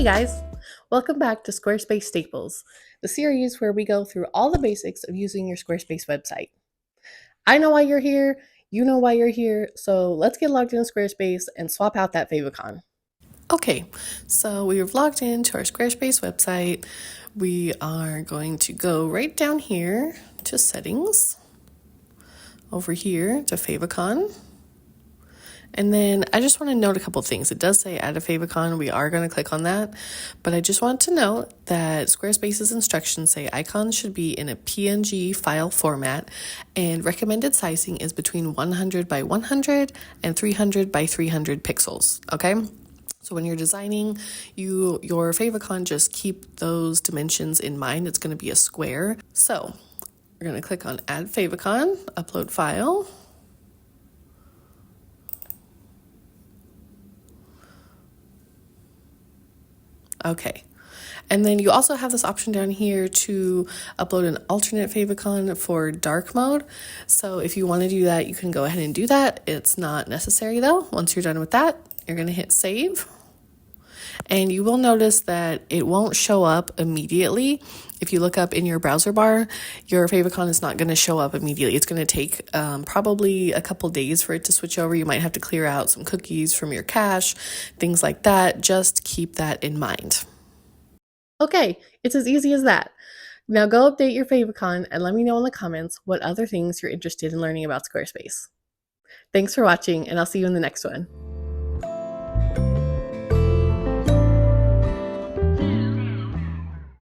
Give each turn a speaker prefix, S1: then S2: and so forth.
S1: guys! Welcome back to Squarespace Staples, the series where we go through all the basics of using your Squarespace website. I know why you're here, you know why you're here, so let's get logged into Squarespace and swap out that Favicon. Okay, so we've logged into our Squarespace website. We are going to go right down here to Settings, over here to Favicon. And then I just want to note a couple things. It does say add a favicon. We are going to click on that. But I just want to note that Squarespace's instructions say icons should be in a PNG file format and recommended sizing is between 100 by 100 and 300 by 300 pixels. Okay? So when you're designing your favicon, just keep those dimensions in mind. It's going to be a square. So we're going to click on add favicon, upload file. Okay, and then you also have this option down here to upload an alternate favicon for dark mode. So if you want to do that, you can go ahead and do that. It's not necessary though. Once you're done with that, you're going to hit save. And you will notice that it won't show up immediately. If you look up in your browser bar, your favicon is not going to show up immediately. It's going to take probably a couple days for it to switch over. You might have to clear out some cookies from your cache, things like that. Just keep that in mind. Okay, it's as easy as that. Now go update your favicon and let me know in the comments what other things you're interested in learning about Squarespace. Thanks for watching, and I'll see you in the next one.